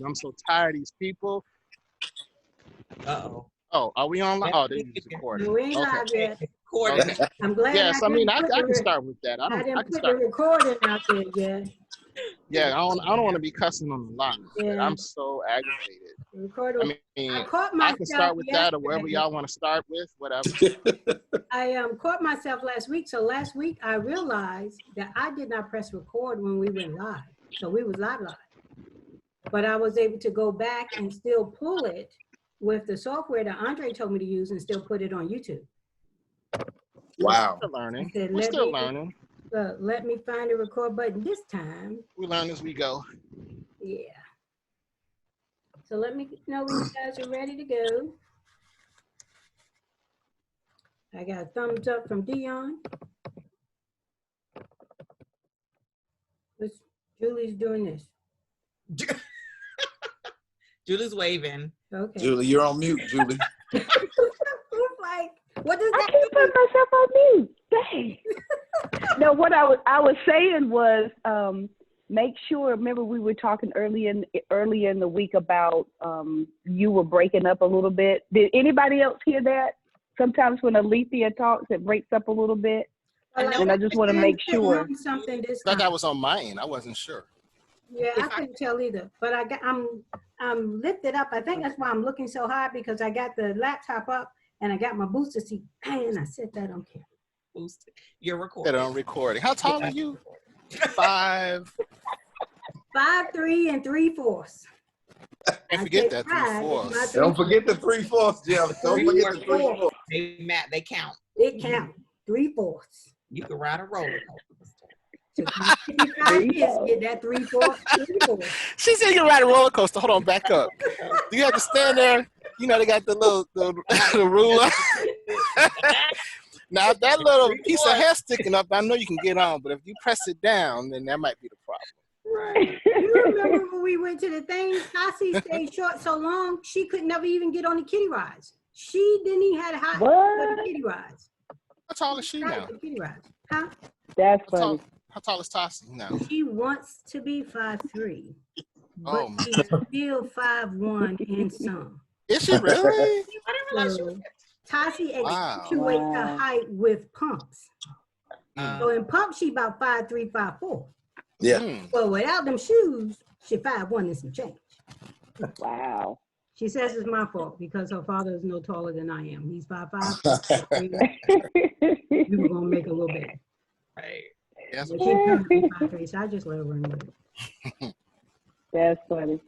I'm so tired of these people. Uh-oh. Oh, are we on? Oh, they're just recording. No, we ain't Okay. live yet. Recording. Okay. I'm glad Yes, I mean, I can start with that. I didn't can put start. the recording out there yet. Yeah, I don't want to be cussing on the line, but Yeah. I'm so aggravated. The recording. I mean, I caught I myself can start with that or wherever yesterday. y'all want to start with, whatever. I caught myself last week. So last week I realized that I did not press record when we went live. So we was live. But I was able to go back and still pull it with the software that Andre told me to use and still put it on YouTube. Wow. We're still learning. I said, We're still learning. Let me find the record button this time. We learn as we go. Yeah. So let me know when you guys are ready to go. I got a thumbs up from Dion. Julie's doing this. Julie's waving. Okay. Julie, you're on mute, Julie. Like, what does I that can't put myself on mute. Dang. No, what I was saying was make sure. Remember, we were talking early in the week about you were breaking up a little bit. Did anybody else hear that? Sometimes when Alethea talks, it breaks up a little bit. And I just want to make sure. Something this I thought time. that was on my end. I wasn't sure. Yeah, I couldn't tell either. But I'm lifted up. I think that's why I'm looking so high, because I got the laptop up and I got my booster seat. And I set that on camera. Boosted. You're recording. That on recording. How tall are you? 5'. 5'3" and 3/4. Can't forget that 3/4. Don't forget the 3/4, Jeff. Don't forget the 3/4. They count. It counts. 3/4. You can ride a roller coaster. So 55 years, get that 3/4. 3/4. She said you can ride a roller coaster. Hold on, back up. You have to stand there. You know, they got the ruler. Now, if that little piece of hair sticking up, I know you can get on. But if you press it down, then that might be the problem. Right. You remember when we went to the thing? Cassie stayed short so long, she could never even get on the kiddie rides. She didn't even have high for the kiddie rides. How tall is she now? The kiddie rides. Huh? That's funny. How tall is Tassie now? She wants to be 5'3", but Oh, she's still 5'1" and some. is she really? So, Tassie accentuates her height with pumps. So in pumps, she about 5'3", 5'4". Yeah. But without them shoes, she 5'1" and some change. Wow. She says it's my fault because her father is no taller than I am. He's 5'5". We were gonna make a little bit. Right. Yes. But she's 5'3", so I just let her run with it. That's funny.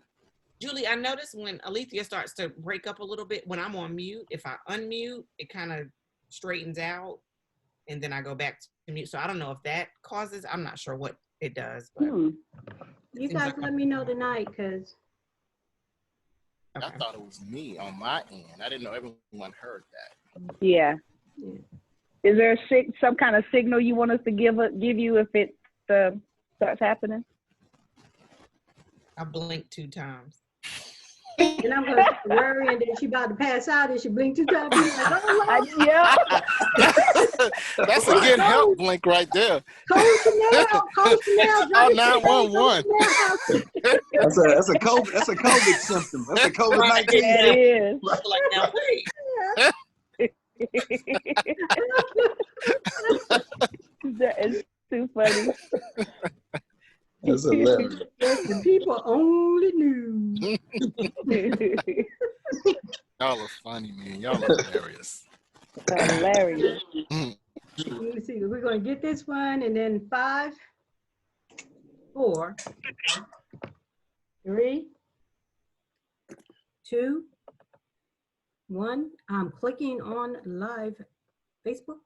Julie, I noticed when Alethea starts to break up a little bit, when I'm on mute, if I unmute, it kind of straightens out and then I go back to mute. So I don't know if that causes, I'm not sure what it does. But you guys let me know tonight, because I thought it was me on my end. I didn't know everyone heard that. Yeah. Is there some kind of signal you want us to give you if it starts happening? I blinked 2 times. and I'm gonna worry, and then she about to pass out, and she blinked 2 times. Like, oh, Yeah. That's a good help blink right there. Coach Chanel, Oh, 911. That's a COVID symptom. That's a COVID-19. It is. Like, now wait. That is too funny. That's hilarious. The people only knew. Y'all are funny, man. Y'all are hilarious. Hilarious. Let me see. We're gonna get this one, and then 5, 4, 3, 2, 1. I'm clicking on live Facebook.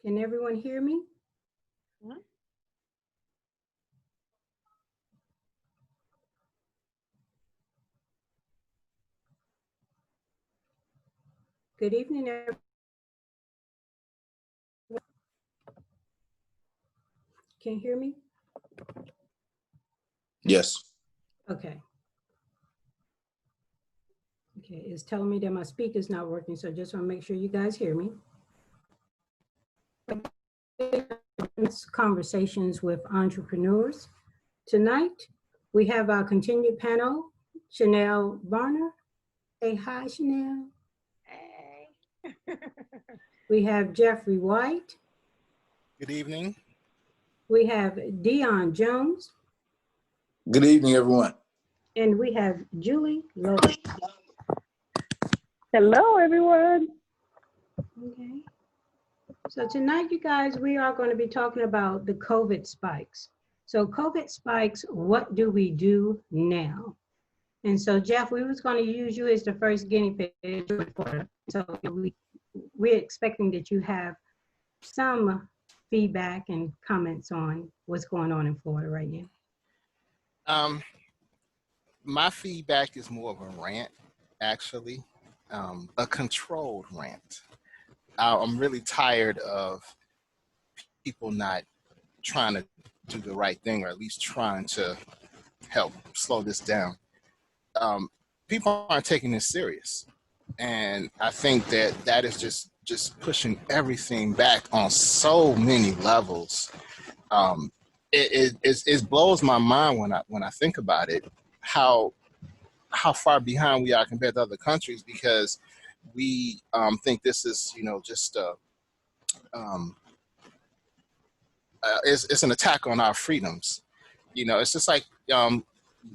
Can everyone hear me? Mhm. Good evening, everyone. Can you hear me? Yes. Okay. Okay, it's telling me that my speaker's not working, so just want to make sure you guys hear me. Conversations with entrepreneurs. Tonight, we have our continued panel, Chanel Varner. Say hi, Chanel. Hey. We have Jeffrey White. Good evening. We have Dion Jones. Good evening, everyone. And we have Julie Logan. Hello, everyone. Okay. So tonight, you guys, we are going to be talking about the COVID spikes. So COVID spikes, what do we do now? And so Jeff, we was going to use you as the first guinea pig. So we're expecting that you have some feedback and comments on what's going on in Florida right now. My feedback is more of a rant, actually, a controlled rant. I'm really tired of people not trying to do the right thing, or at least trying to help slow this down. People aren't taking this serious, and I think that that is just pushing everything back on so many levels. It blows my mind when I think about it, how far behind we are compared to other countries, because we think this is just it's an attack on our freedoms. It's just like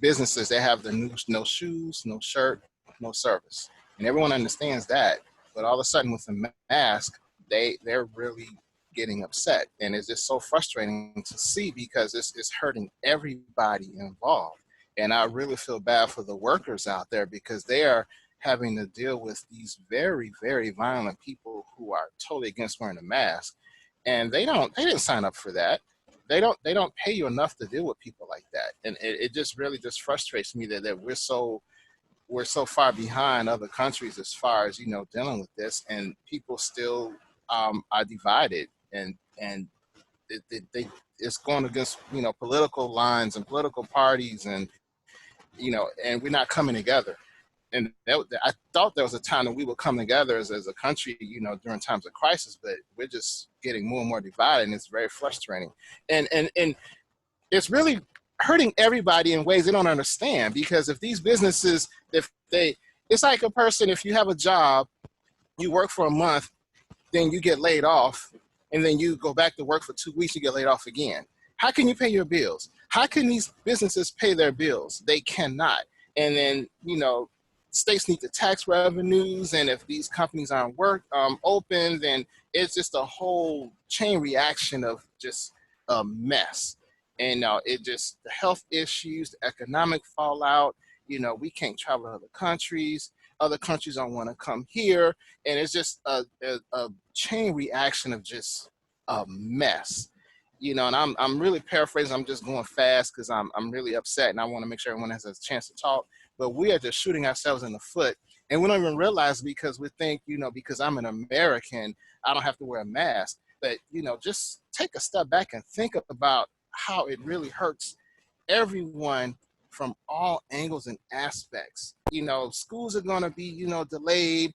businesses. They have the no shoes, no shirt, no service, and everyone understands that. But all of a sudden, with the mask, they're really getting upset, and it's just so frustrating to see, because it's hurting everybody involved. And I really feel bad for the workers out there, because they are having to deal with these very, very violent people who are totally against wearing a mask, and they didn't sign up for that. They don't pay you enough to deal with people like that, and it just really just frustrates me that we're so far behind other countries as far as dealing with this, and people still are divided, and it's going against political lines and political parties, and and we're not coming together. And I thought there was a time that we would come together as a country, during times of crisis, but we're just getting more and more divided, and it's very frustrating. And it's really hurting everybody in ways they don't understand, because if these businesses, it's like a person, if you have a job, you work for a month, then you get laid off, and then you go back to work for 2 weeks, you get laid off again. How can you pay your bills? How can these businesses pay their bills? They cannot. And then, states need the tax revenues, and if these companies aren't open, then it's just a whole chain reaction of just a mess. And the health issues, the economic fallout, we can't travel to other countries. Other countries don't want to come here. And it's just a chain reaction of just a mess. And I'm really paraphrasing. I'm just going fast because I'm really upset, and I want to make sure everyone has a chance to talk. But we are just shooting ourselves in the foot, and we don't even realize, because we think, because I'm an American, I don't have to wear a mask. But just take a step back and think about how it really hurts everyone from all angles and aspects. Schools are going to be, delayed.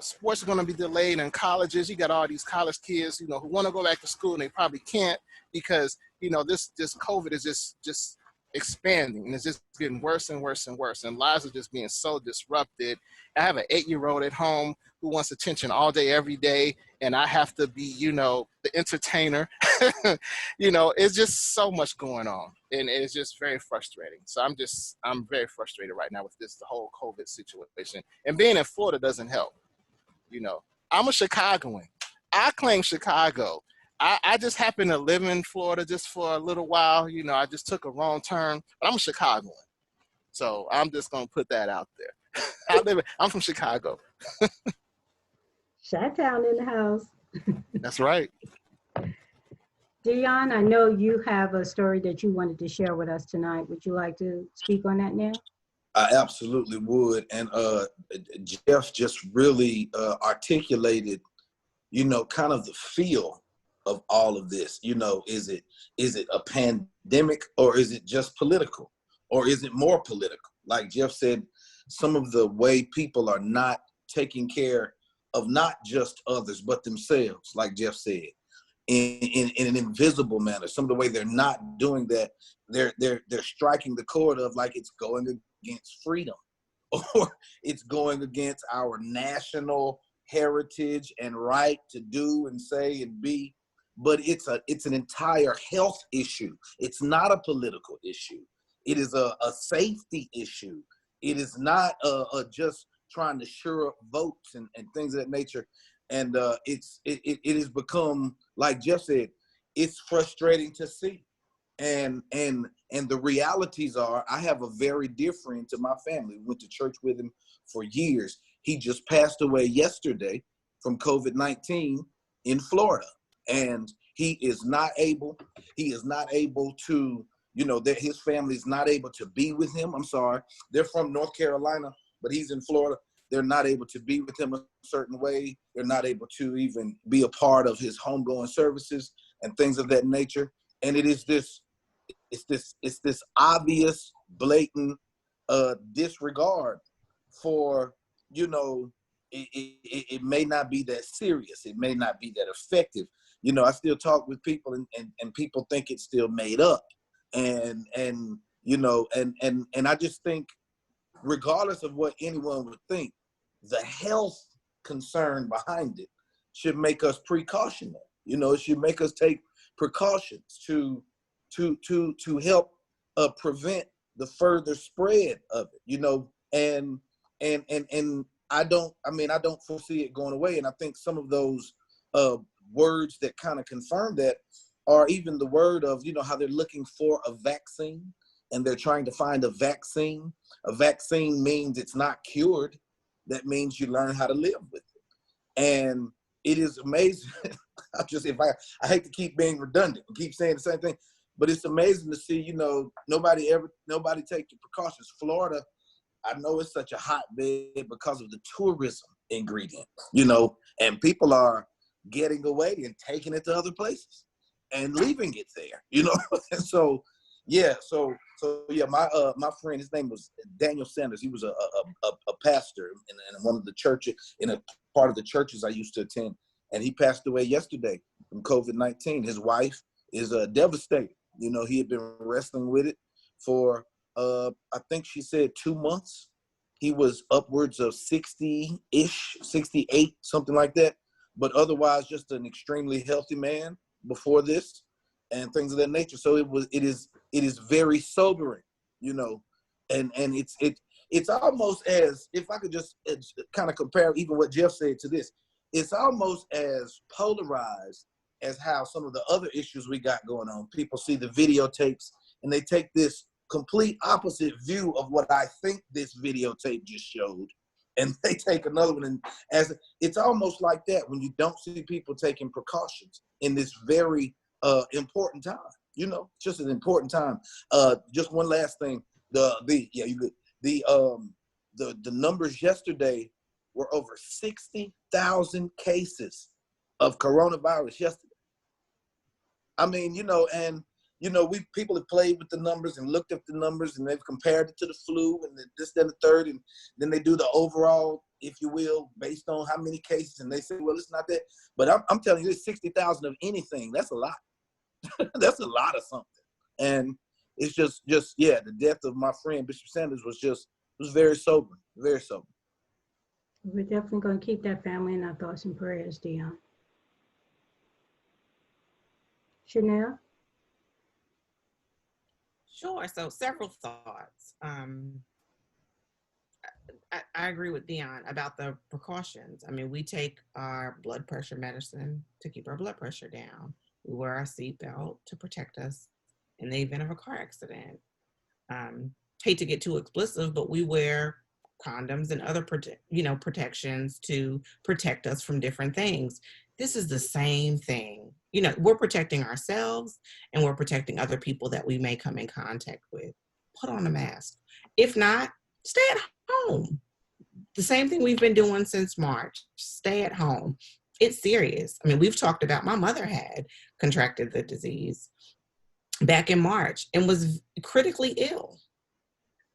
Sports are going to be delayed in colleges. You got all these college kids, who want to go back to school, and they probably can't, because, this COVID is just expanding, and it's just getting worse and worse and worse. And lives are just being so disrupted. I have an 8-year-old at home who wants attention all day, every day, and I have to be, the entertainer. It's just so much going on, and it's just very frustrating. So I'm very frustrated right now with the whole COVID situation. And being in Florida doesn't help. I'm a Chicagoan. I claim Chicago. I just happen to live in Florida just for a little while. I just took a wrong turn, but I'm a Chicagoan. So I'm just going to put that out there. I'm from Chicago. Chi-Town in the house. That's right. Dion, I know you have a story that you wanted to share with us tonight. Would you like to speak on that now? I absolutely would. And Jeff just really articulated, kind of the feel of all of this. Is it a pandemic, or is it just political, or is it more political? Like Jeff said, some of the way people are not taking care of not just others, but themselves, like Jeff said, in an invisible manner. Some of the way they're not doing that, they're striking the chord of, like, it's going against freedom, or it's going against our national heritage and right to do and say and be. But it's an entire health issue. It's not a political issue. It is a safety issue. It is not just trying to shore up votes and things of that nature. And it has become, like Jeff said, it's frustrating to see. And the realities are, I have a very dear friend to my family. We went to church with him for years. He just passed away yesterday from COVID-19 in Florida. And he is not able to, that his family is not able to be with him. I'm sorry. They're from North Carolina, but he's in Florida. They're not able to be with him a certain way. They're not able to even be a part of his homegoing services and things of that nature. And it's this obvious, blatant disregard for, it may not be that serious. It may not be that effective. I still talk with people and people think it's still made up. And I just think, regardless of what anyone would think, the health concern behind it should make us precautionary. It should make us take precautions to help prevent the further spread of it. And I don't foresee it going away. And I think some of those words that kind of confirm that are even the word of, how they're looking for a vaccine and they're trying to find a vaccine. A vaccine means it's not cured. That means you learn how to live with it. And it is amazing. I hate to keep being redundant and keep saying the same thing, but it's amazing to see, nobody take the precautions. Florida, I know it's such a hotbed because of the tourism ingredient, and people are getting away and taking it to other places and leaving it there, and so my friend, his name was Daniel Sanders. He was a pastor in one of the churches, in a part of the churches I used to attend, and he passed away yesterday from COVID-19. His wife is devastated. He had been wrestling with it for I think she said 2 months. He was upwards of 60-ish, 68, something like that, but otherwise just an extremely healthy man before this and things of that nature. So it is very sobering, and it's almost as, if I could just kind of compare even what Jeff said to this, it's almost as polarized as how some of the other issues we got going on. People see the videotapes and they take this complete opposite view of what I think this videotape just showed, and they take another one. And as it's almost like that when you don't see people taking precautions in this very important time, just an important time. Just one last thing. The numbers yesterday were over 60,000 cases of coronavirus yesterday. I mean, people have played with the numbers and looked at the numbers, and they've compared it to the flu and this, that, and the third, and then they do the overall, if you will, based on how many cases, and they say, well, it's not that. But I'm telling you, it's 60,000 of anything. That's a lot. That's a lot of something. And it's just the death of my friend Bishop Sanders was very sobering, very sobering. We're definitely going to keep that family in our thoughts and prayers, Dion. Chanel? Sure. So several thoughts. I agree with Dion about the precautions. I mean, we take our blood pressure medicine to keep our blood pressure down. We wear our seatbelt to protect us in the event of a car accident. Hate to get too explicit, but we wear condoms and other protections to protect us from different things. This is the same thing we're protecting ourselves and we're protecting other people that we may come in contact with. Put on a mask. If not, stay at home. The same thing we've been doing since March. Stay at home. It's serious. I mean, we've talked about, my mother had contracted the disease back in March and was critically ill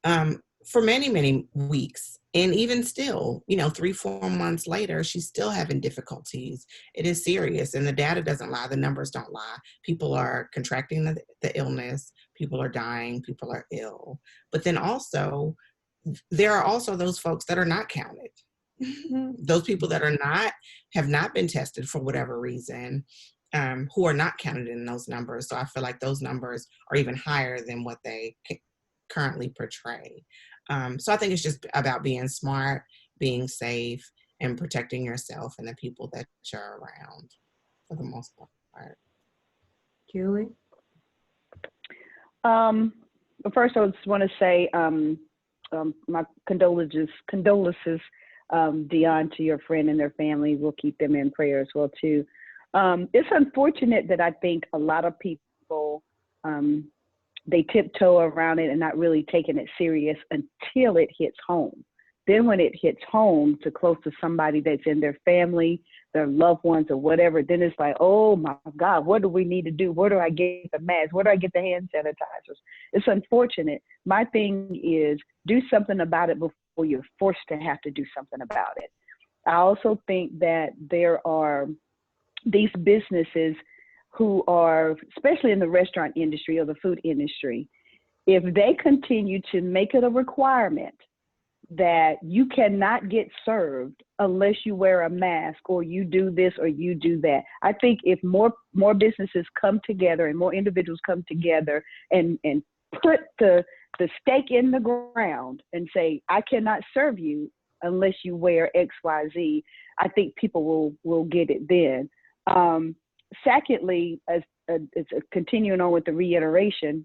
for many, many weeks. And even still, 3-4 months later, she's still having difficulties. It is serious. And the data doesn't lie. The numbers don't lie. People are contracting the illness. People are dying. People are ill. But then also, there are also those folks that are not counted. Those people that have not been tested for whatever reason, who are not counted in those numbers. So I feel like those numbers are even higher than what they currently portray. So I think it's just about being smart, being safe, and protecting yourself and the people that you're around for the most part. Julie? But first, I just want to say my condolences, Dion, to your friend and their family. We'll keep them in prayer as well, too. It's unfortunate that I think a lot of people, they tiptoe around it and not really taking it serious until it hits home. Then when it hits home to close to somebody that's in their family, their loved ones or whatever, then it's like, oh my God, what do we need to do? Where do I get the mask? Where do I get the hand sanitizers? It's unfortunate. My thing is, do something about it before you're forced to have to do something about it. I also think that there are these businesses who are, especially in the restaurant industry or the food industry, if they continue to make it a requirement that you cannot get served unless you wear a mask or you do this or you do that. I think if more businesses come together and more individuals come together and put the stake in the ground and say, I cannot serve you unless you wear X, Y, Z, I think people will get it then. Secondly, as continuing on with the reiteration,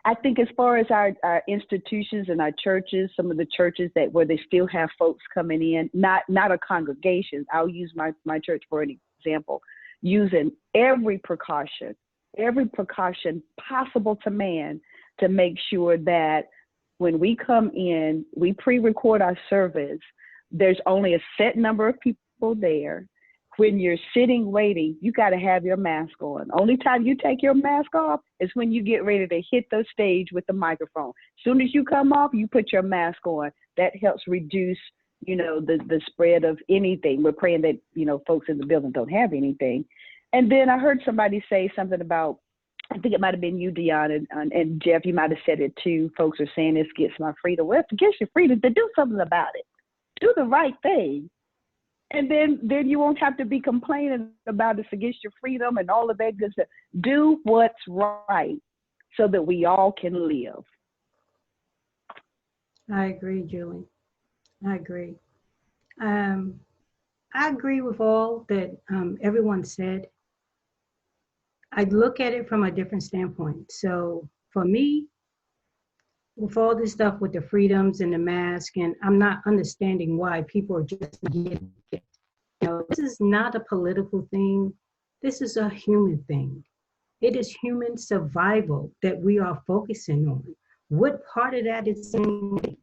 I think as far as our institutions and our churches, some of the churches where they still have folks coming in, not a congregation. I'll use my church for an example, using every precaution possible to man to make sure that when we come in, we pre-record our service. There's only a set number of people there. When you're sitting waiting, you got to have your mask on. Only time you take your mask off is when you get ready to hit the stage with the microphone. As soon as you come off, you put your mask on. That helps reduce, the spread of anything. We're praying that, folks in the building don't have anything. And then I heard somebody say something about, I think it might have been you, Dion, and Jeff, you might have said it too. Folks are saying this gets my freedom. Well, if it gets your freedom, then do something about it. Do the right thing. And then you won't have to be complaining about it's against your freedom and all of that good stuff. Do what's right so that we all can live. I agree, Julie. I agree. I agree with all that everyone said. I look at it from a different standpoint. So for me, with all this stuff with the freedoms and the mask, and I'm not understanding why people are just getting it. This is not a political thing. This is a human thing. It is human survival that we are focusing on. What part of that is in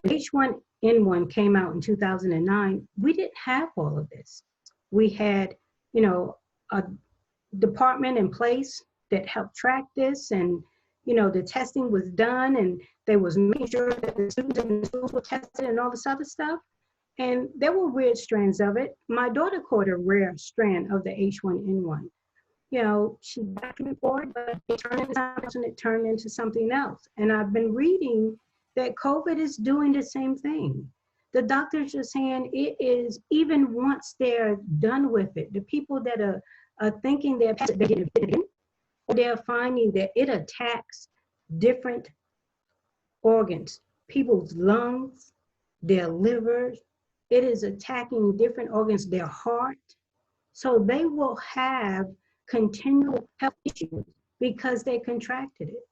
H1N1 came out in 2009. We didn't have all of this. We had, a department in place that helped track this, and the testing was done, and they was making sure that the students in the schools were tested and all this other stuff. And there were weird strands of it. My daughter caught a rare strand of the H1N1. She documented for it, but it turned into something else. And I've been reading that COVID is doing the same thing. The doctors are saying it is, even once they're done with it, the people that are thinking they're getting it, they're finding that it attacks different organs, people's lungs, their livers. It is attacking different organs, their heart. So they will have continual health issues because they contracted it,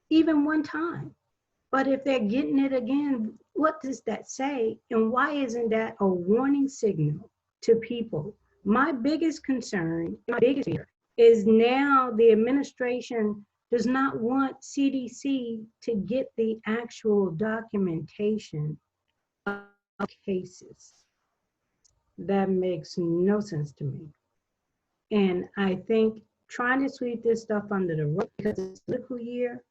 even one time. But if they're getting it again, what does that say? And why isn't that a warning signal to people My biggest concern, my biggest fear is now the administration does not want CDC to get the actual documentation of cases. That makes no sense to me. And I think trying to sweep this stuff under the rug because it's political year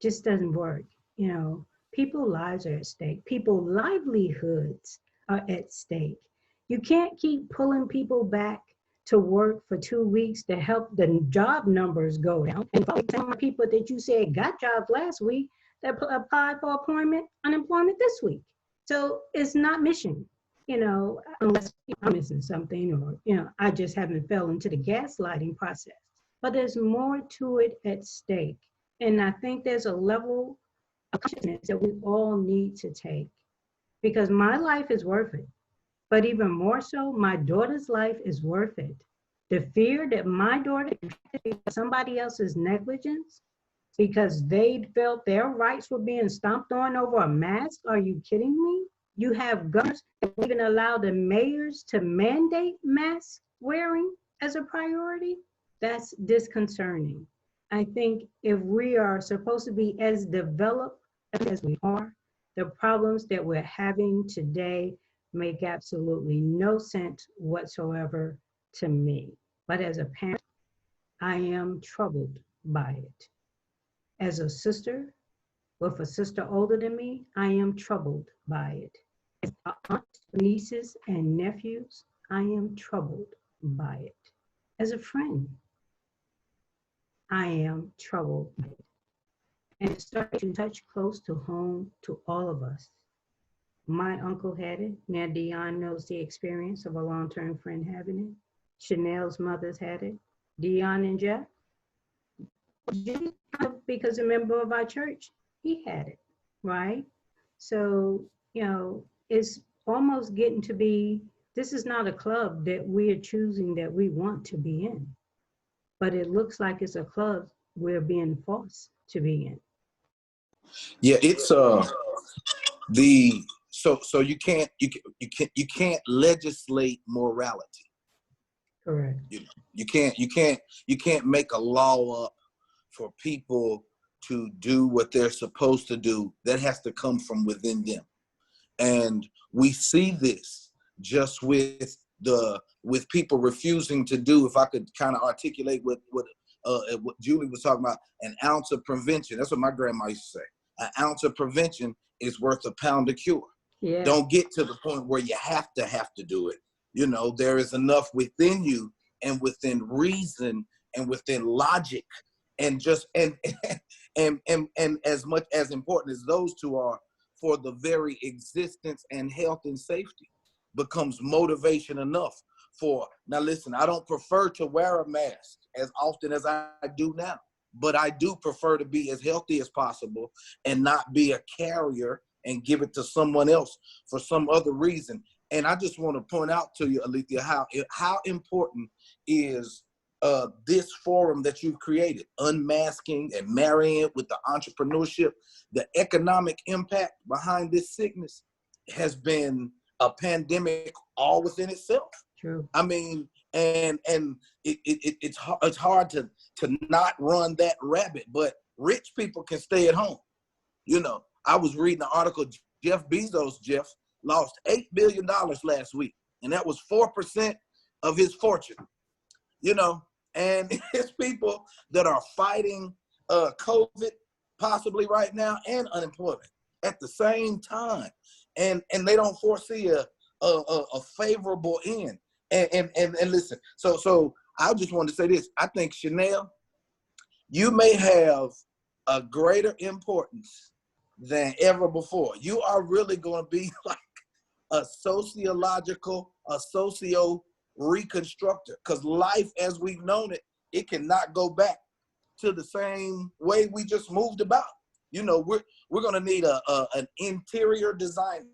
just doesn't work. You know, people's lives are at stake. People's livelihoods are at stake. You can't keep pulling people back to work for 2 weeks to help the job numbers go down. And some people that you said got jobs last week that applied for unemployment this week. So it's not mission, you know, unless I'm missing something or, you know, I just haven't fell into the gaslighting process. But there's more to it at stake. And I think there's a level of consciousness that we all need to take because my life is worth it. But even more so, my daughter's life is worth it. The fear that my daughter somebody else's negligence because they felt their rights were being stomped on over a mask. Are you kidding me? You have governors that even allow the mayors to mandate mask wearing as a priority. That's disconcerting. I think if we are supposed to be as developed as we are, the problems that we're having today make absolutely no sense whatsoever to me. But as a parent, I am troubled by it. As a sister, with a sister older than me, I am troubled by it. As aunts, nieces, and nephews, I am troubled by it. As a friend, I am troubled by it. And it started to touch close to home to all of us. My uncle had it. Now Dion knows the experience of a long-term friend having it. Chanel's mother's had it. Dion and Jeff. Because a member of our church, he had it, right? So, you know, it's almost getting to be, this is not a club that we are choosing that we want to be in. But it looks like it's a club we're being forced to be in. Yeah, it's so you can't legislate morality. Correct. You can't make a law up for people to do what they're supposed to do. That has to come from within them. And we see this just with people refusing to do, if I could kind of articulate what Julie was talking about, an ounce of prevention. That's what my grandma used to say. An ounce of prevention is worth a pound of cure. Yeah. Don't get to the point where you have to do it. You know, there is enough within you and within reason and within logic and just and as much as important as those two are, for the very existence and health and safety becomes motivation enough for, now listen, I don't prefer to wear a mask as often as I do now, but I do prefer to be as healthy as possible and not be a carrier and give it to someone else for some other reason. And I just want to point out to you, Alethea, how important is this forum that you've created, unmasking and marrying it with the entrepreneurship. The economic impact behind this sickness has been a pandemic all within itself. True. I mean, and it's hard to not run that rabbit, but rich people can stay at home. You know, I was reading an article, Jeff Bezos, lost $8 billion last week, and that was 4% of his fortune. You know, and it's people that are fighting COVID possibly right now and unemployment at the same time, and they don't foresee a favorable end. And listen, so I just wanted to say this. I think, Chanel, you may have a greater importance than ever before. You are really going to be like a socio reconstructor, because life as we've known it, it cannot go back to the same way we just moved about. You know, we're going to need an interior designer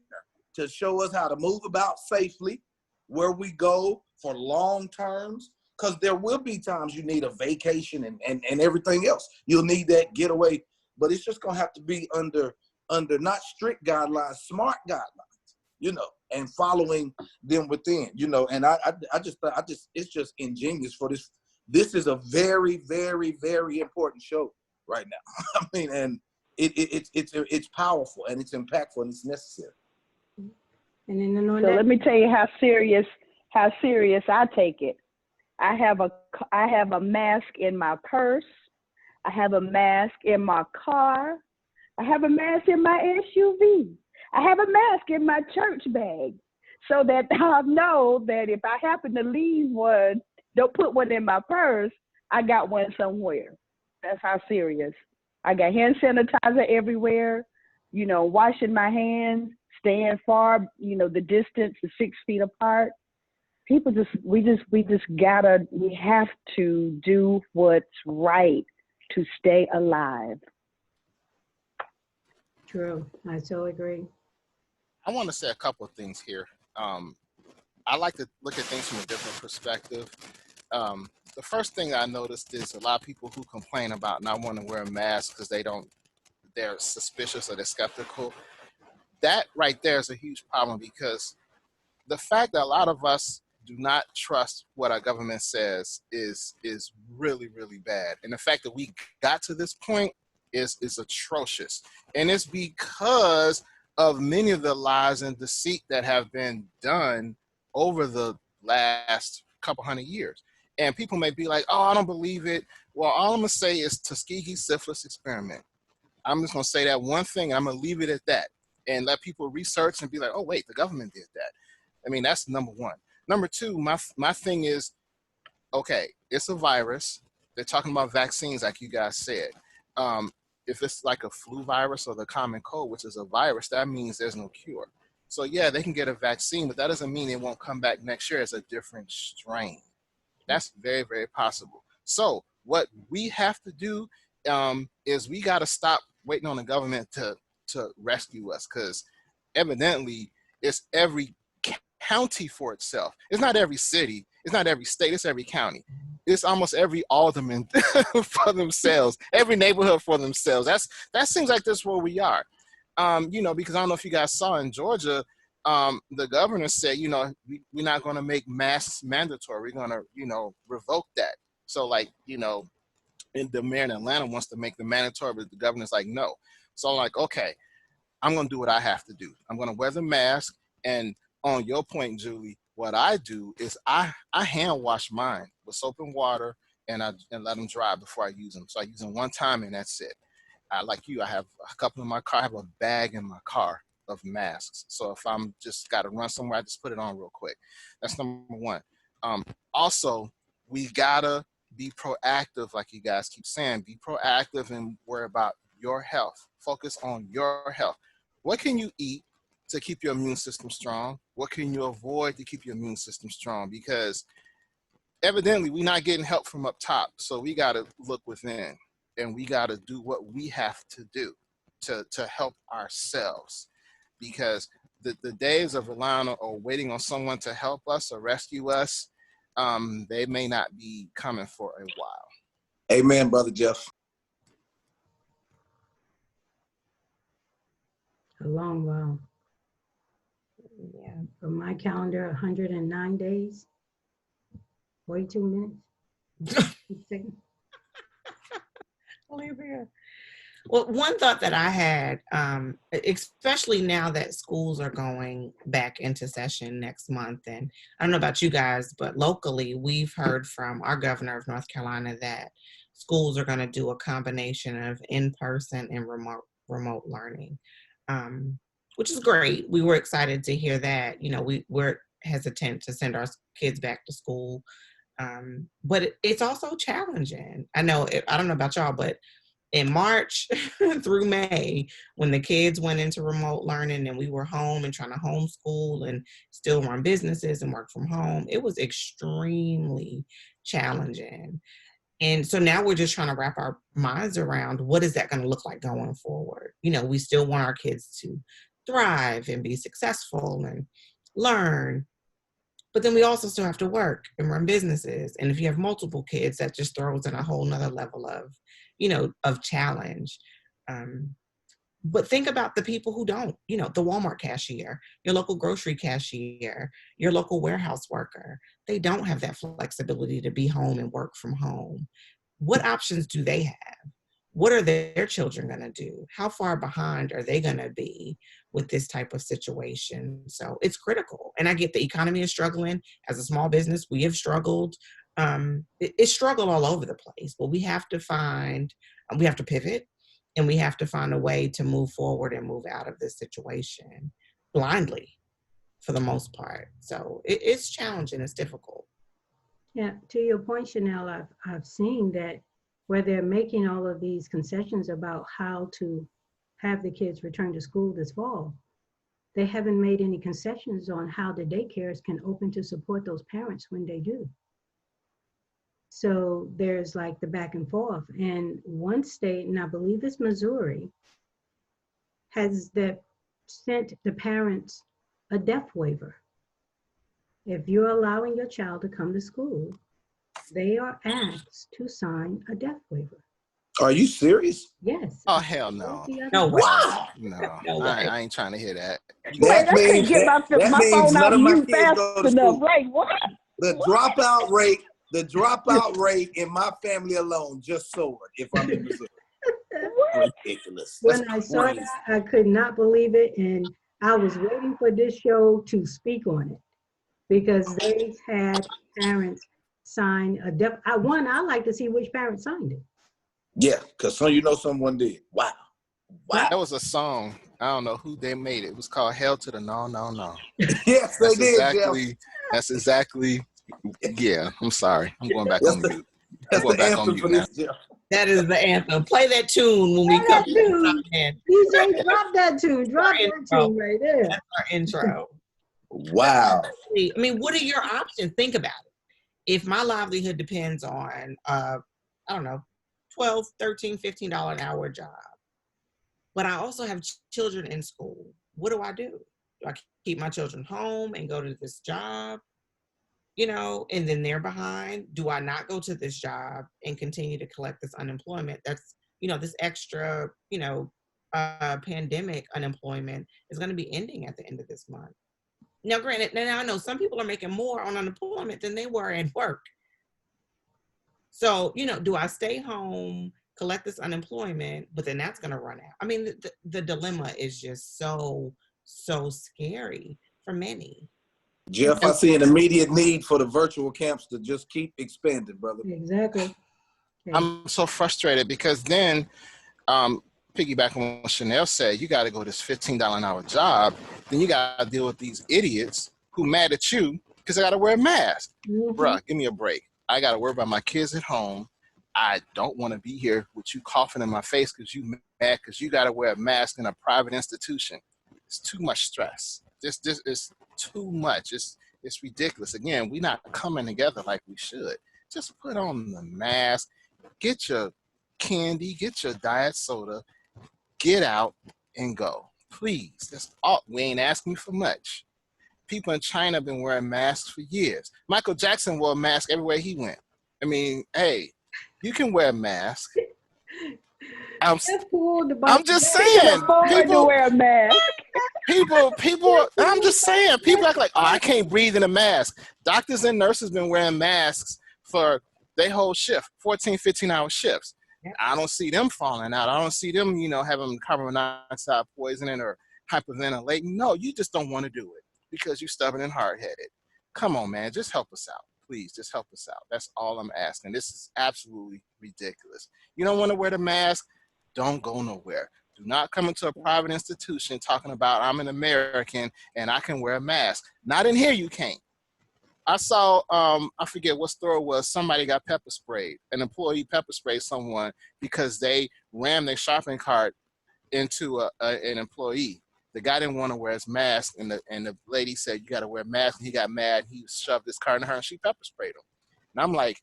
to show us how to move about safely, where we go for long terms, because there will be times you need a vacation and everything else. You'll need that getaway, but it's just going to have to be under not strict guidelines, smart guidelines. you know, and following them within, you know. And I just it's just ingenious for this. This is a very, very, very important show right now. I mean, and it's powerful and it's impactful and it's necessary. And then on So that, let me tell you how serious I take it. I have a mask in my purse. I have a mask in my car. I have a mask in my SUV. I have a mask in my church bag, so that I know that if I happen to leave one, don't put one in my purse, I got one somewhere. That's how serious. I got hand sanitizer everywhere, you know, washing my hands, staying far, you know, the distance is 6 feet apart. People we have to do what's right to stay alive. true, I so agree. I want to say a couple of things here. I like to look at things from a different perspective. The first thing I noticed is a lot of people who complain about not wanting to wear a mask because they're suspicious or they're skeptical. That right there is a huge problem, because the fact that a lot of us do not trust what our government says is really, really bad. And the fact that we got to this point is atrocious. And it's because of many of the lies and deceit that have been done over the last couple hundred years. And people may be like, oh, I don't believe it. Well, all I'm going to say is Tuskegee syphilis experiment. I'm just going to say that one thing, and I'm going to leave it at that and let people research and be like, oh, wait, the government did that. I mean, that's number one. Number two, my thing is, okay, it's a virus. They're talking about vaccines, like you guys said. If it's like a flu virus or the common cold, which is a virus, that means there's no cure. So yeah, they can get a vaccine, but that doesn't mean it won't come back next year as a different strain. That's very, very possible. So what we have to do is we got to stop waiting on the government to rescue us, because evidently it's every county for itself. It's not every city. It's not every state. It's every county. It's almost every alderman for themselves, every neighborhood for themselves. That seems like that's where we are. You know, because I don't know if you guys saw in Georgia, the governor said, you know, we're not going to make masks mandatory. We're going to, you know, revoke that. So like, you know, the mayor in Atlanta wants to make them mandatory, but the governor's like, no. So I'm like, okay, I'm going to do what I have to do. I'm going to wear the mask. And on your point, Julie, what I do is I hand wash mine with soap and water, and let them dry before I use them. So I use them one time and that's it. Like you, I have a couple in my car. I have a bag in my car of masks. So if I'm just got to run somewhere, I just put it on real quick. That's number one. Also, we gotta be proactive, like you guys keep saying. Be proactive and worry about your health. Focus on your health. What can you eat to keep your immune system strong? What can you avoid to keep your immune system strong? Because evidently we're not getting help from up top. So we got to look within, and we got to do what we have to do to help ourselves. Because the days of relying on or waiting on someone to help us or rescue us, they may not be coming for a while. Amen, Brother Jeff. A long while. Yeah. From my calendar, 109 days, 42 minutes. Olivia. Well, one thought that I had, especially now that schools are going back into session next month, and I don't know about you guys, but locally, we've heard from our governor of North Carolina that schools are going to do a combination of in-person and remote learning, which is great. We were excited to hear that. You know, we're hesitant to send our kids back to school, but it's also challenging. I don't know about y'all, but in March through May, when the kids went into remote learning and we were home and trying to homeschool and still run businesses and work from home, it was extremely challenging. And so now we're just trying to wrap our minds around what is that going to look like going forward. You know, we still want our kids to thrive and be successful and learn, but then we also still have to work and run businesses. And if you have multiple kids, that just throws in a whole nother level of, you know, of challenge. But think about the people who don't, you know, the Walmart cashier, your local grocery cashier, your local warehouse worker. They don't have that flexibility to be home and work from home. What options do they have? What are their children going to do? How far behind are they going to be with this type of situation? So it's critical. And I get the economy is struggling. As a small business, we have struggled. It's struggled all over the place, but we have to pivot, and we have to find a way to move forward and move out of this situation blindly for the most part. So it's challenging, it's difficult. Yeah, to your point, Chanel, I've seen that where they're making all of these concessions about how to have the kids return to school this fall, they haven't made any concessions on how the daycares can open to support those parents when they do. So there's like the back and forth. And one state, and I believe it's Missouri, has sent the parents a death waiver. If you're allowing your child to come to school, they are asked to sign a death waiver. Are you serious? Yes. Oh, hell no. No way. Wow. No, No way. I ain't trying to hear that. Wait, I couldn't get my means phone none out of of my you kids go fast to enough. school. Right, what? The dropout rate in my family alone just soared if I'm in Missouri. Ridiculous. When I saw that, I could not believe it. And I was waiting for this show to speak on it because they had parents sign a death. I like to see which parent signed it. Yeah, because someone did. Wow. That was a song. I don't know who they made it. It was called "Hell to the No, No, No." Yes, they did. That's exactly. Yeah, I'm sorry. I'm going back That's on the- mute. I'm That's going the back on anthem mute for now. this, Jeff. That is the anthem. Play that tune when we Play come that tune. in. DJ, drop that tune. Drop that intro. tune right there. That's our intro. Wow. I mean, what are your options? Think about it. If my livelihood depends on, I don't know, $12, $13, $15 an hour job, but I also have children in school, what do I do? Do I keep my children home and go to this job? You know, and then they're behind. Do I not go to this job and continue to collect this unemployment? That's, you know, this extra, you know, pandemic unemployment is going to be ending at the end of this month. Now, granted, now I know some people are making more on unemployment than they were at work. So, you know, do I stay home, collect this unemployment, but then that's going to run out? I mean, the dilemma is just so scary for many. Jeff, I see an immediate need for the virtual camps to just keep expanding, brother. Exactly. I'm so frustrated because then, piggyback on what Chanel said, you got to go this $15 an hour job. Then you got to deal with these idiots who mad at you because I got to wear a mask. Mhm. Bruh, give me a break. I got to worry about my kids at home. I don't want to be here with you coughing in my face because you mad because you got to wear a mask in a private institution. It's too much stress. This is too much. It's ridiculous. Again, we're not coming together like we should. Just put on the mask, get your candy, get your diet soda, get out and go. Please. That's all. We ain't asking for much. People in China have been wearing masks for years. Michael Jackson wore a mask everywhere he went. I mean, hey, you can wear a mask. I'm just saying. To wear a mask. People, I'm just saying, people act like, oh, I can't breathe in a mask. Doctors and nurses been wearing masks for their whole shift, 14, 15-hour shifts. I don't see them falling out. I don't see them, you know, having carbon monoxide poisoning or hyperventilating. No, you just don't want to do it because you're stubborn and hard-headed. Come on, man, just help us out. Please, just help us out. That's all I'm asking. This is absolutely ridiculous. You don't want to wear the mask? Don't go nowhere. Do not come into a private institution talking about I'm an American and I can wear a mask. Not in here, you can't. I saw, I forget what store it was, somebody got pepper sprayed. An employee pepper sprayed someone because they rammed their shopping cart into an employee. The guy didn't want to wear his mask, and the lady said, you got to wear a mask, and he got mad. He shoved his cart in her, and she pepper sprayed him. And I'm like,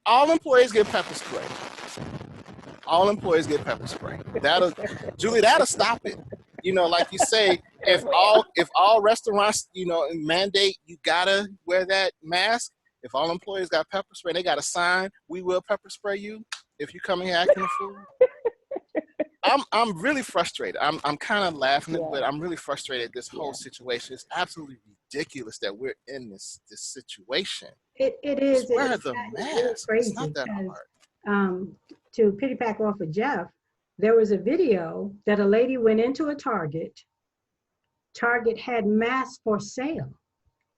all employees get pepper spray. All employees get pepper spray. Julie, that'll stop it. You know, like you say, if all restaurants, you know, mandate you gotta wear that mask, if all employees got pepper spray, they got a sign, we will pepper spray you if you come in here acting a fool. I'm really frustrated. I'm kind of laughing, Yeah. but I'm really frustrated. This whole Yeah. situation is absolutely ridiculous that we're in this situation. It is. Just wear It's the really mask. crazy It's not that because, hard. to piggyback off of Jeff, there was a video that a lady went into a Target. Target had masks for sale,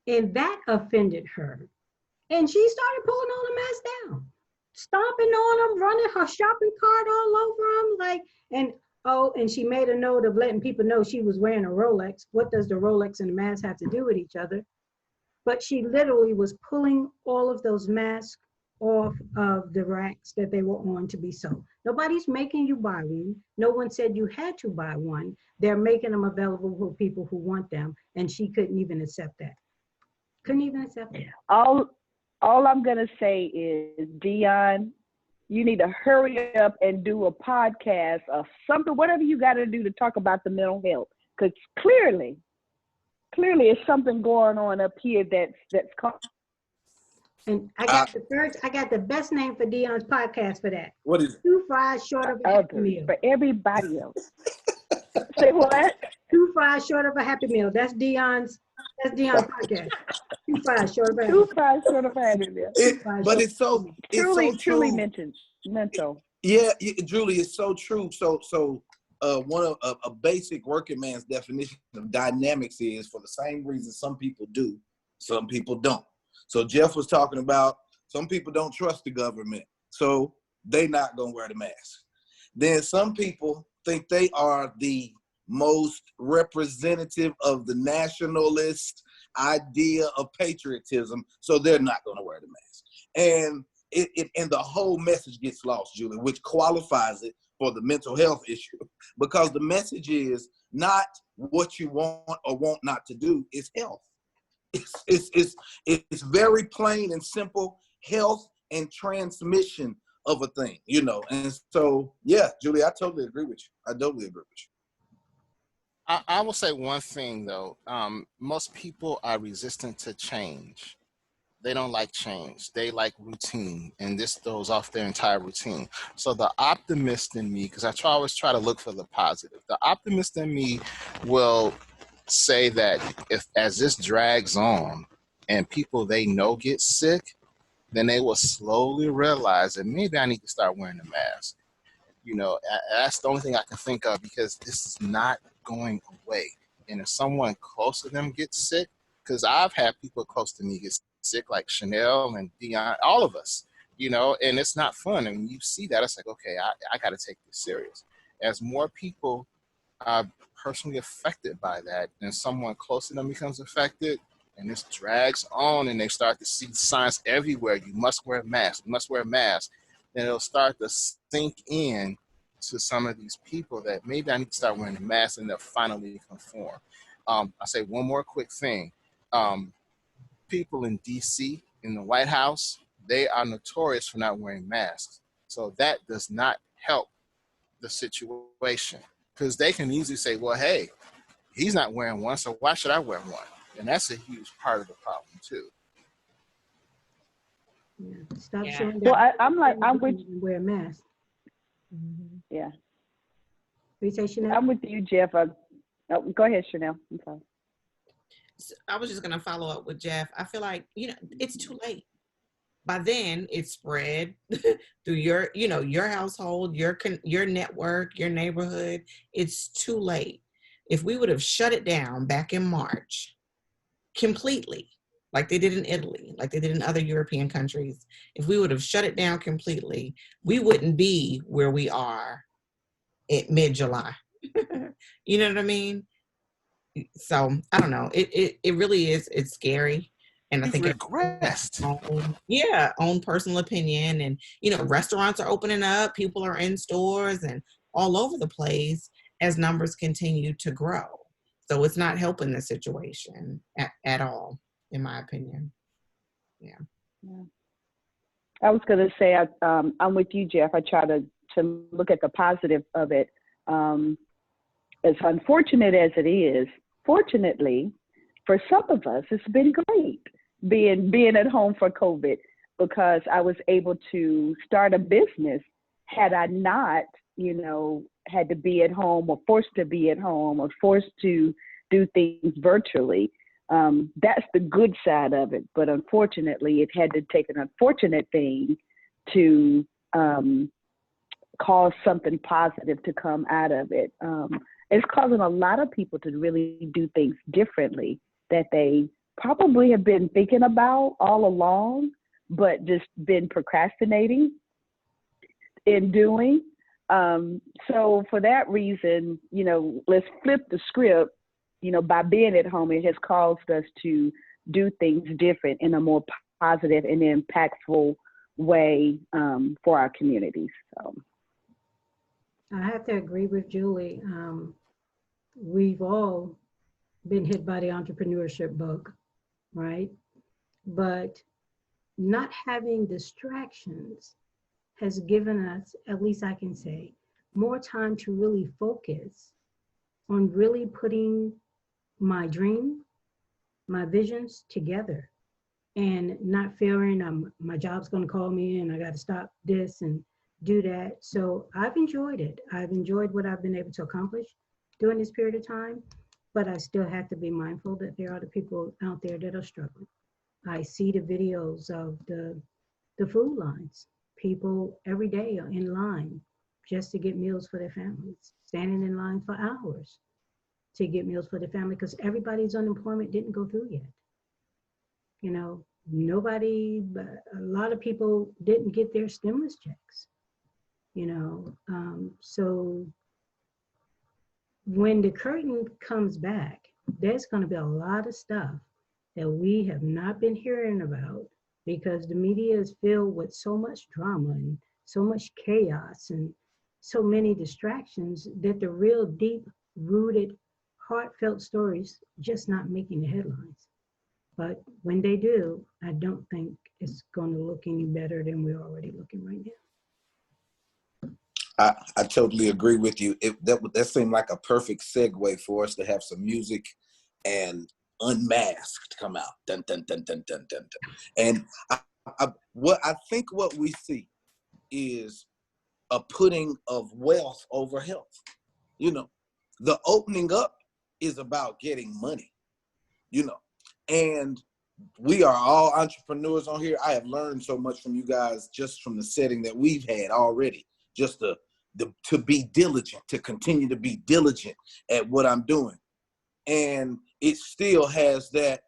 and that offended her. And she started pulling all the masks down, stomping on them, running her shopping cart all over them, and she made a note of letting people know she was wearing a Rolex. What does the Rolex and the mask have to do with each other? But she literally was pulling all of those masks off of the racks that they were on to be sold. Nobody's making you buy one. No one said you had to buy one. They're making them available for people who want them, and she couldn't even accept that. Couldn't even accept it. All I'm gonna say is, Dion, you need to hurry up and do a podcast or something, whatever you got to do to talk about the mental health, because clearly, it's something going on up here that's And I got the best name for Dion's podcast for that. What is it? 2 fries short of a happy others meal. for everybody else. Say what? 2 fries short of a happy meal. That's Dion's podcast. 2 fries short of a happy 2 meal. fries short of a happy meal. But it's so Truly true. mental. Yeah, Julie, it's so true. So one of a basic working man's definition of dynamics is, for the same reason some people do, some people don't. So Jeff was talking about some people don't trust the government, so they not gonna wear the mask. Then some people think they are the most representative of the nationalist idea of patriotism, so they're not gonna wear the mask. And the whole message gets lost, Julie, which qualifies it for the mental health issue, because the message is not what you want or want not to do, it's health. It's very plain and simple, health and transmission of a thing, And so, yeah, Julie, I totally agree with you. I will say one thing though. Most people are resistant to change. They don't like change. They like routine, and this throws off their entire routine. So the optimist in me, because always try to look for the positive, the optimist in me will say that if as this drags on and people they know get sick, then they will slowly realize that maybe I need to start wearing a mask. That's the only thing I can think of, because this is not going away. And if someone close to them gets sick, because I've had people close to me get sick, like Chanel and Dion, all of us, and it's not fun. And when you see that, it's like, okay, I got to take this serious. As more people are personally affected by that, and someone close to them becomes affected, and this drags on, and they start to see signs everywhere, you must wear a mask, then it'll start to sink in to some of these people that maybe I need to start wearing a mask, and they'll finally conform. I say one more quick thing. People in DC, in the White House, they are notorious for not wearing masks. So that does not help the situation, because they can easily say, well, hey, he's not wearing one, so why should I wear one? And that's a huge part of the problem too. Yeah. Stop Yeah. showing Well, that. I'm with and wear a mask. yeah. We say Chanel. I'm with you, Jeff. Go ahead, Chanel. I'm sorry. I was just going to follow up with Jeff. I feel like, it's too late. By then it's spread through your household, your network, your neighborhood. It's too late. If we would have shut it down back in March completely, like they did in Italy, like they did in other European countries, if we would have shut it down completely, we wouldn't be where we are at mid-July. You know what I mean? So I don't know. It really is. It's scary, and I think regressed. Own personal opinion, and restaurants are opening up. People are in stores and all over the place as numbers continue to grow. So it's not helping the situation at all, in my opinion. Yeah. I was going to say I'm with you, Jeff. I try to look at the positive of it. As unfortunate as it is, fortunately, for some of us, it's been great being at home for COVID, because I was able to start a business. Had I not, had to be at home or forced to be at home or forced to do things virtually. That's the good side of it. But unfortunately, it had to take an unfortunate thing to cause something positive to come out of it. It's causing a lot of people to really do things differently that they probably have been thinking about all along, but just been procrastinating in doing. So for that reason, let's flip the script. By being at home, it has caused us to do things different in a more positive and impactful way for our communities. So I have to agree with Julie. We've all been hit by the entrepreneurship bug, right? But not having distractions has given us, at least I can say, more time to really focus on really putting my dream, my visions together, and not fearing my job's going to call me and I got to stop this and do that. So I've enjoyed it. I've enjoyed what I've been able to accomplish during this period of time, but I still have to be mindful that there are other people out there that are struggling. I see the videos of the food lines. People every day are in line just to get meals for their families, standing in line for hours to get meals for their family because everybody's unemployment didn't go through yet. Nobody, but a lot of people didn't get their stimulus checks, so when the curtain comes back, there's going to be a lot of stuff that we have not been hearing about because the media is filled with so much drama and so much chaos and so many distractions that the real deep-rooted, heartfelt stories just not making the headlines. But when they do, I don't think it's going to look any better than we're already looking right now. I totally agree with you. That seemed like a perfect segue for us to have some music and Unmasked come out. Dun, dun, dun, dun, dun, dun, dun. And I think what we see is a putting of wealth over health. The opening up is about getting money, and we are all entrepreneurs on here. I have learned so much from you guys just from the setting that we've had already, just to be diligent, to continue to be diligent at what I'm doing. And it still has that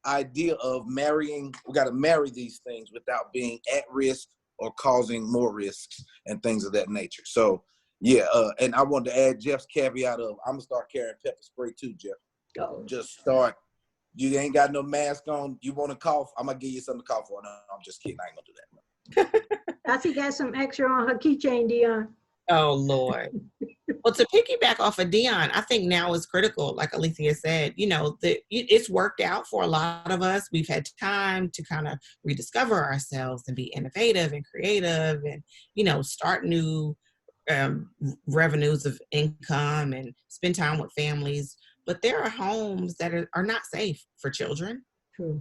idea of we got to marry these things without being at risk or causing more risks and things of that nature. So yeah, and I wanted to add Jeff's caveat of I'm gonna start carrying pepper spray too, Jeff. Oh. Just start. You ain't got no mask on. You want to cough? I'm gonna give you something to cough on. No, I'm just kidding. I ain't gonna do that. I see got some extra on her keychain, Dion. Oh, Lord. Well, to piggyback off of Dion, I think now is critical. Like Alethea said, it's worked out for a lot of us. We've had time to kind of rediscover ourselves and be innovative and creative and, start new revenues of income and spend time with families. But there are homes that are not safe for children, True.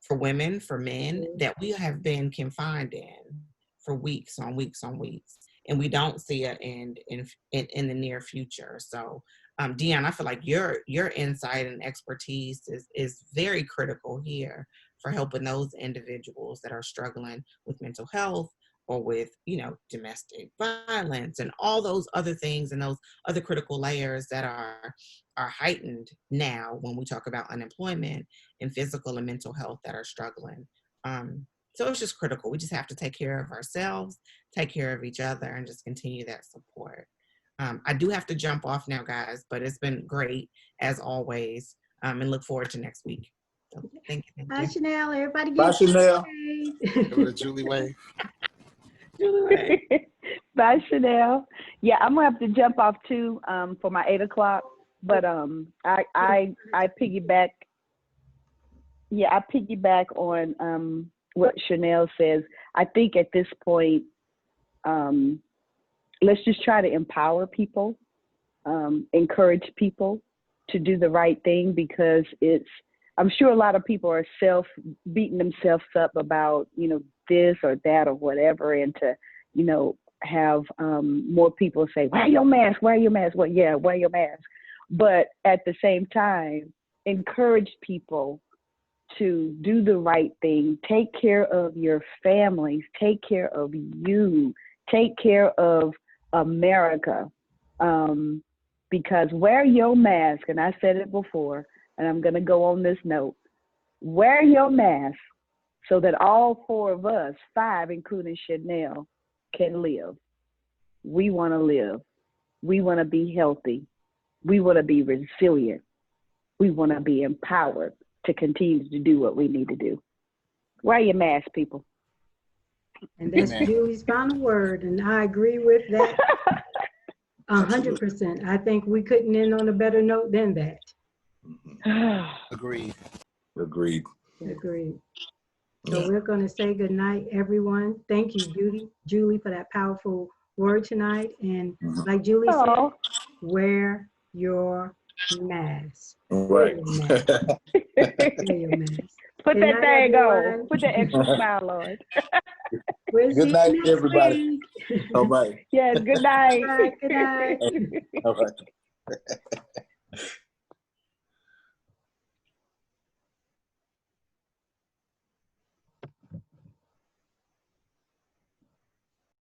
for women, for men, that we have been confined in for weeks on weeks on weeks. And we don't see an end in the near future. So, Dion, I feel like your insight and expertise is very critical here for helping those individuals that are struggling with mental health or with, domestic violence and all those other things and those other critical layers that are heightened now when we talk about unemployment and physical and mental health that are struggling. So it's just critical. We just have to take care of ourselves, take care of each other, and just continue that support. I do have to jump off now, guys, but it's been great as always, and look forward to next week. So thank you. Bye, Chanel. Everybody Bye, Chanel. Give it a Julie wave. Bye, Chanel. Yeah, I'm gonna have to jump off too for my 8 o'clock. But I piggyback. Yeah, I piggyback on what Chanel says. I think at this point, let's just try to empower people, encourage people to do the right thing, because I'm sure a lot of people are beating themselves up about, this or that or whatever, and to, have more people say, wear your mask, wear your mask. Well, yeah, wear your mask. But at the same time, encourage people to do the right thing, take care of your families, take care of you, take care of America. Because wear your mask, and I said it before, and I'm going to go on this note, wear your mask so that all 4 of us, 5, including Chanel, can live. We want to live. We want to be healthy. We want to be resilient. We want to be empowered to continue to do what we need to do. Wear your mask, people. And that's Amen. Julie's final word, and I agree with that 100%. I think we couldn't end on a better note than that. Agreed. Agreed. Agreed. So we're going to say good night, everyone. Thank you, Julie, for that powerful word tonight. And like Julie said, Oh, wear your mask. Right. Wear your mask. put Good that night, thing on. everyone. Put that extra smile on. We'll see Good you night, next everybody. week. All right. Yes, good night. All right, good night. All right.